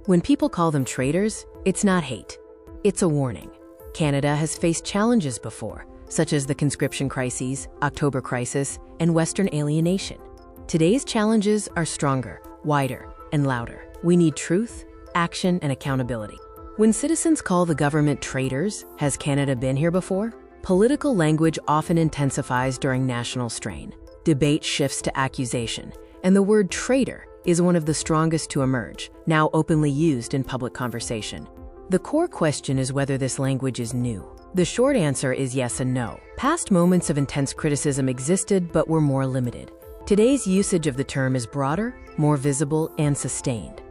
When people call them traitors, it's not hate. It's a warning. Canada has faced challenges before, such as the conscription crises, October crisis, and Western alienation. Today's challenges are stronger, wider, and louder. We need truth, action, and accountability. When citizens call the government traitors, has Canada been here before? Political language often intensifies during national strain. Debate shifts to accusation, and the word traitor is one of the strongest to emerge, now openly used in public conversation. The core question is whether this language is new. The short answer is yes and no. Past moments of intense criticism existed but were more limited. Today's usage of the term is broader, more visible, and sustained.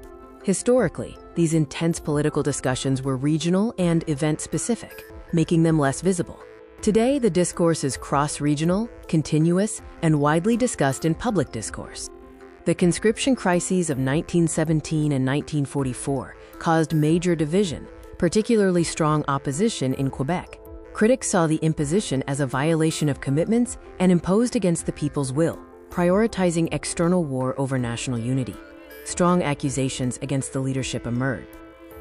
Historically, these intense political discussions were regional and event-specific, making them less visible. Today, the discourse is cross-regional, continuous, and widely discussed in public discourse. The conscription crises of 1917 and 1944 caused major division, particularly strong opposition in Quebec. Critics saw the imposition as a violation of commitments and imposed against the people's will, prioritizing external war over national unity. Strong accusations against the leadership emerged.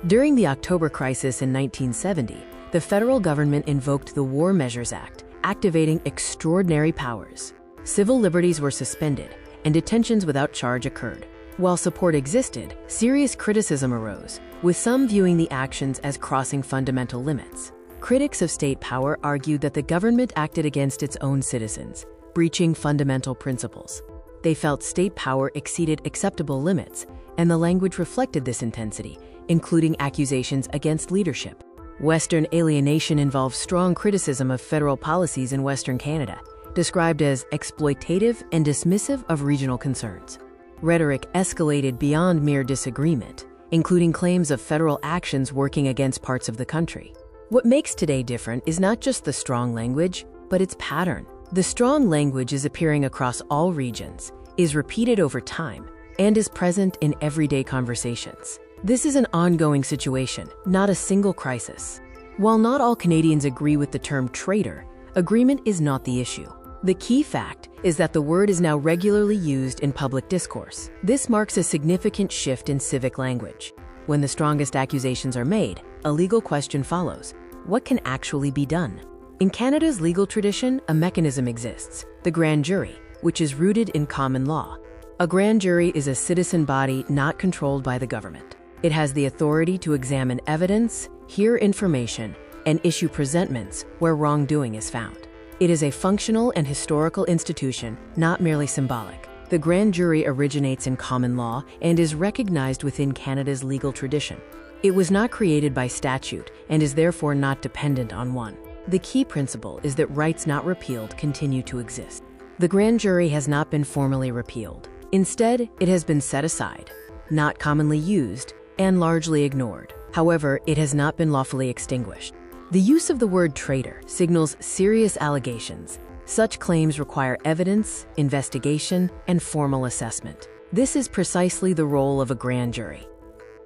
During the October crisis in 1970, the federal government invoked the War Measures Act, activating extraordinary powers. Civil liberties were suspended, and detentions without charge occurred. While support existed, serious criticism arose, with some viewing the actions as crossing fundamental limits. Critics of state power argued that the government acted against its own citizens, breaching fundamental principles. They felt state power exceeded acceptable limits, and the language reflected this intensity, including accusations against leadership. Western alienation involves strong criticism of federal policies in Western Canada, described as exploitative and dismissive of regional concerns. Rhetoric escalated beyond mere disagreement, including claims of federal actions working against parts of the country. What makes today different is not just the strong language, but its pattern. The strong language is appearing across all regions, is repeated over time, and is present in everyday conversations. This is an ongoing situation, not a single crisis. While not all Canadians agree with the term traitor, agreement is not the issue. The key fact is that the word is now regularly used in public discourse. This marks a significant shift in civic language. When the strongest accusations are made, a legal question follows. What can actually be done? In Canada's legal tradition, a mechanism exists, the grand jury, which is rooted in common law. A grand jury is a citizen body not controlled by the government. It has the authority to examine evidence, hear information, and issue presentments where wrongdoing is found. It is a functional and historical institution, not merely symbolic. The grand jury originates in common law and is recognized within Canada's legal tradition. It was not created by statute and is therefore not dependent on one. The key principle is that rights not repealed continue to exist. The grand jury has not been formally repealed. Instead, it has been set aside, not commonly used, and largely ignored. However, it has not been lawfully extinguished. The use of the word traitor signals serious allegations. Such claims require evidence, investigation, and formal assessment. This is precisely the role of a grand jury.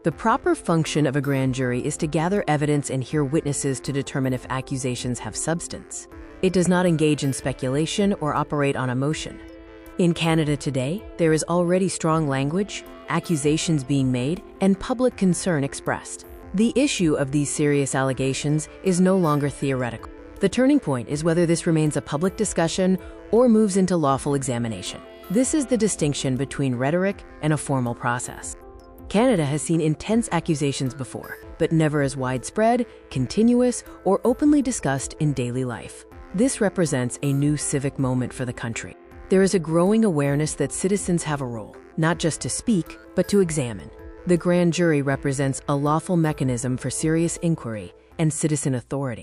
The proper function of a grand jury is to gather evidence and hear witnesses to determine if accusations have substance. It does not engage in speculation or operate on emotion. In Canada today, there is already strong language, accusations being made, and public concern expressed. The issue of these serious allegations is no longer theoretical. The turning point is whether this remains a public discussion or moves into lawful examination. This is the distinction between rhetoric and a formal process. Canada has seen intense accusations before, but never as widespread, continuous, or openly discussed in daily life. This represents a new civic moment for the country. There is a growing awareness that citizens have a role, not just to speak, but to examine. The grand jury represents a lawful mechanism for serious inquiry and citizen authority.